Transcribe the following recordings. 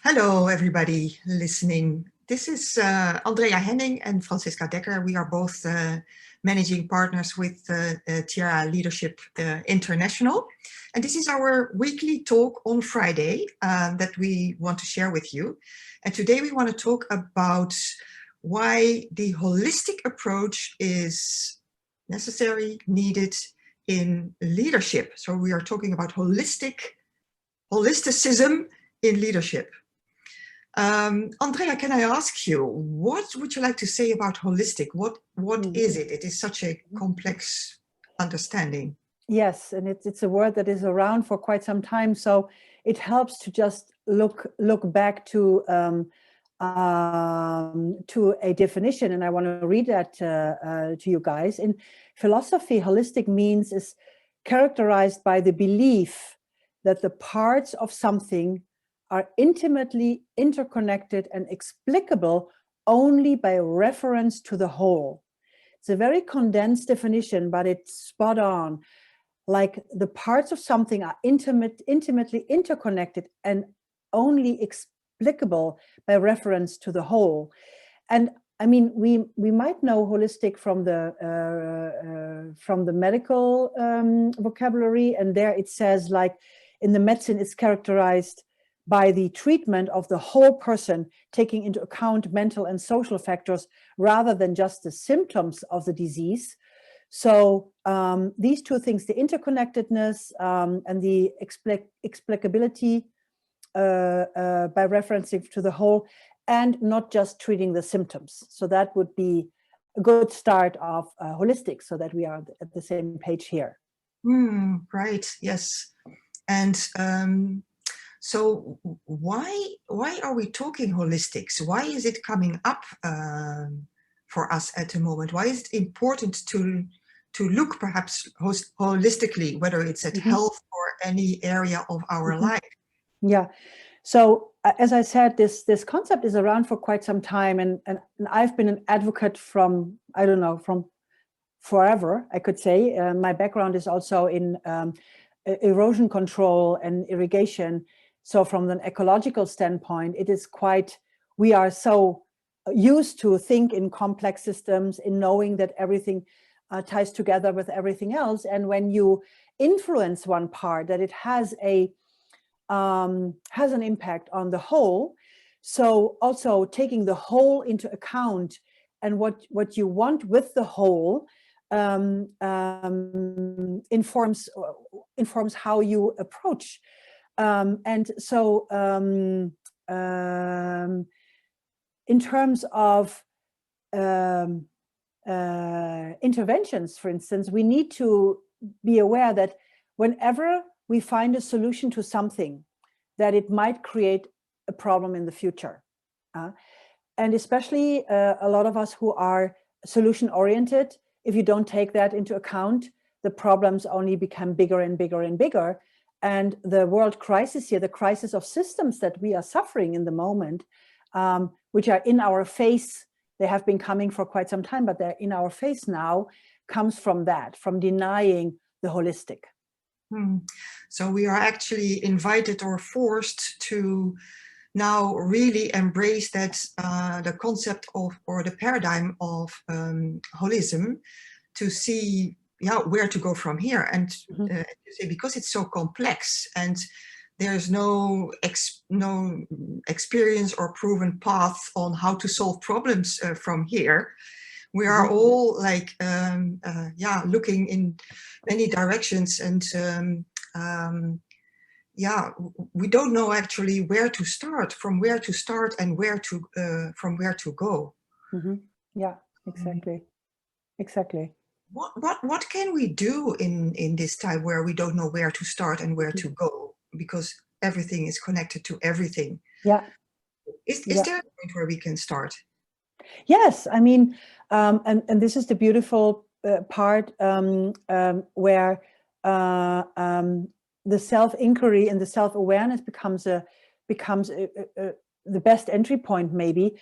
Hello, everybody listening. This is Andrea, Henning, and Franciska Dekker. We are both managing partners with Tiara Leadership International. And this is our weekly talk on Friday that we want to share with you. And today we want to talk about why the holistic approach is necessary, needed in leadership. So we are talking about holisticism in leadership. Andrea, can I ask you, what would you like to say about holistic? What is it? It is such a complex understanding. Yes, and it's a word that is around for quite some time. So it helps to just look back to a definition, and I want to read that to you guys. In philosophy, holistic means is characterized by the belief that the parts of something are intimately interconnected and explicable only by reference to the whole. It's a very condensed definition, but it's spot on. Like the parts of something are intimately interconnected and only explicable by reference to the whole. And I mean, we might know holistic from the medical vocabulary, and there it says, like, in the medicine, it's characterized by the treatment of the whole person, taking into account mental and social factors rather than just the symptoms of the disease. So these two things, the interconnectedness and the explicability by referencing to the whole, and not just treating the symptoms. So that would be a good start of holistic, so that we are at the same page here. Right, yes. And so why are we talking holistics? Why is it coming up for us at the moment? Why is it important to look perhaps holistically, whether it's at health or any area of our life? Yeah. So as I said, this concept is around for quite some time, and I've been an advocate from forever, I could say. My background is also in erosion control and irrigation. So from an ecological standpoint, it is we are so used to think in complex systems, in knowing that everything ties together with everything else. And when you influence one part, that it has an impact on the whole. So also taking the whole into account and what you want with the whole informs how you approach. And so in terms of interventions, for instance, we need to be aware that whenever we find a solution to something, that it might create a problem in the future. And especially a lot of us who are solution oriented, if you don't take that into account, the problems only become bigger and bigger and bigger. And the world crisis here, the crisis of systems that we are suffering in the moment, which are in our face, they have been coming for quite some time, but they're in our face now, comes from that, from denying the holistic. So we are actually invited or forced to now really embrace that the concept of, or the paradigm of holism, to see where to go from here. And because it's so complex and there's no experience or proven path on how to solve problems from here, we are all like looking in many directions, and we don't know actually where to start, from where to start, and from where to go. Yeah, exactly. What can we do in this time where we don't know where to start and where to go, because everything is connected to everything? Yeah. Is there a point where we can start? Yes, I mean, and this is the beautiful part where the self-inquiry and the self-awareness becomes the best entry point, maybe,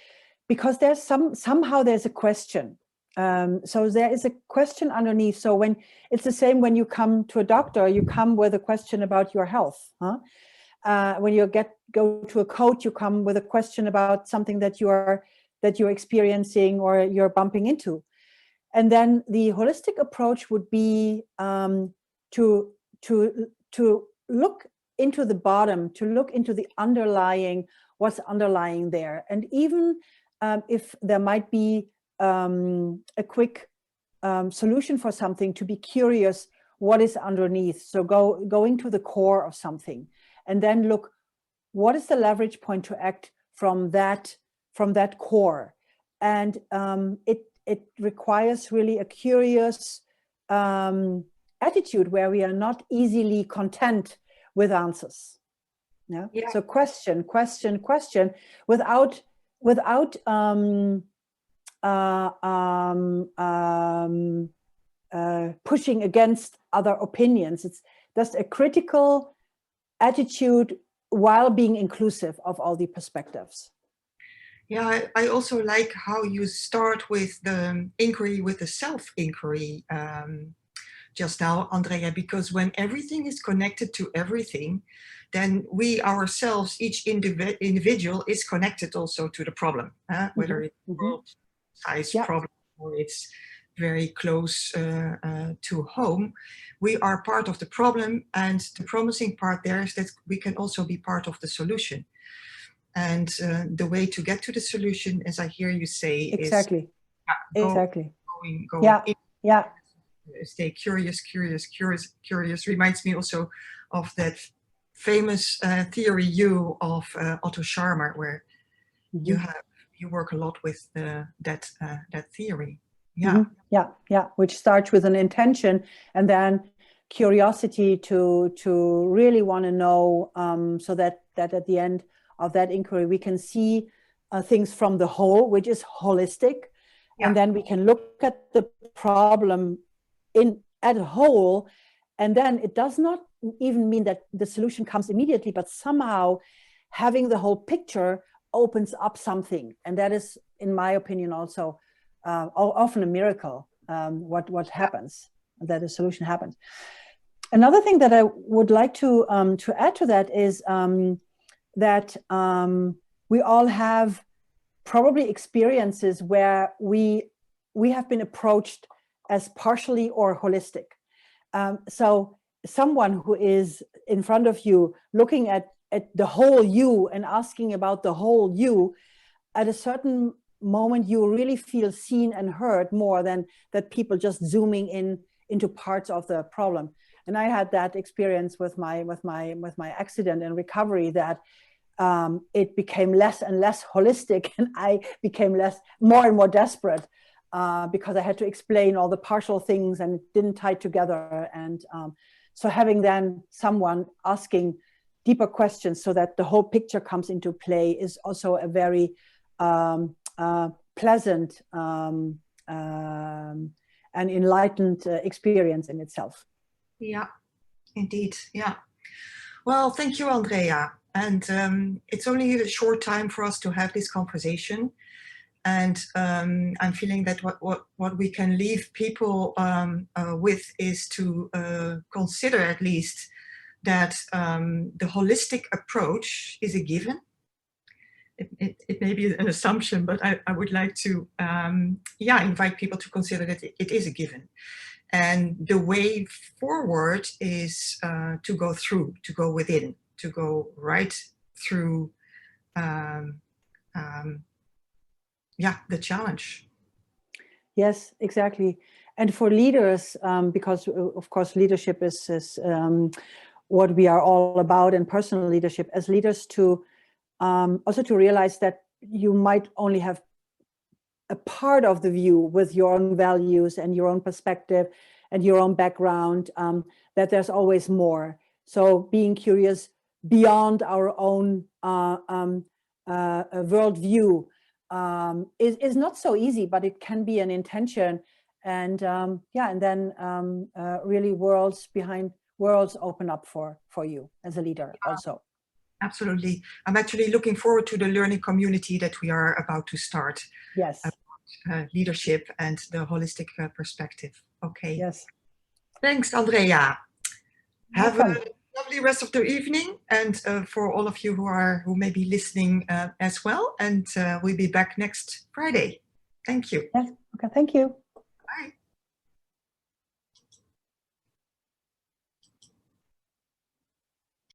because there's somehow there's a question. So there is a question underneath. So when it's the same when you come to a doctor, you come with a question about your health, when you go to a coach, you come with a question about something that you're experiencing or you're bumping into. And then the holistic approach would be to look into the bottom, to look into the underlying, what's underlying there. And even if there might be a quick solution for something, to be curious what is underneath. So going to the core of something, and then look, what is the leverage point to act from that core? And it requires really a curious attitude where we are not easily content with answers. Yeah. So question without pushing against other opinions. It's just a critical attitude while being inclusive of all the perspectives. Yeah, I also like how you start with the inquiry, with the self-inquiry just now, Andrea, because when everything is connected to everything, then we ourselves, each individual is connected also to the problem, whether it's a world-size problem or it's very close to home. We are part of the problem, and the promising part there is that we can also be part of the solution. And the way to get to the solution, as I hear you say, is stay curious. Reminds me also of that famous theory U of Otto Scharmer, where you work a lot with that theory. Which starts with an intention, and then curiosity to really want to know, so that at the end of that inquiry we can see things from the whole, which is holistic, and then we can look at the problem at a whole, and then it does not even mean that the solution comes immediately, but somehow having the whole picture opens up something, and that is, in my opinion, also often a miracle. What happens, that a solution happens. Another thing that I would like to add to that is that we all have probably experiences where we have been approached as partially or holistic. So someone who is in front of you looking at the whole you and asking about the whole you, at a certain moment you really feel seen and heard more than that people just zooming into parts of the problem. And I had that experience with my accident and recovery, that it became less and less holistic, and I became more and more desperate because I had to explain all the partial things and it didn't tie together. And so having then someone asking deeper questions so that the whole picture comes into play is also a very pleasant and enlightened experience in itself. Yeah, indeed. Yeah. Well, thank you, Andrea. And it's only a short time for us to have this conversation. And I'm feeling that what we can leave people with is to consider at least that the holistic approach is a given. It may be an assumption, but I would like to invite people to consider that it is a given. And the way forward is to go through, to go within, to go right through the challenge. Yes, exactly. And for leaders, because of course leadership is what we are all about, and personal leadership, as leaders, to also to realize that you might only have a part of the view with your own values and your own perspective and your own background, that there's always more. So being curious beyond our own worldview is not so easy, but it can be an intention. And and then really worlds open up for you as a leader also. Absolutely. I'm actually looking forward to the learning community that we are about to start. Yes. About leadership and the holistic perspective. Okay. Yes. Thanks, Andrea. Have Lovely rest of the evening, and for all of you who may be listening as well. And we'll be back next Friday. Thank you. Yes. Okay. Thank you.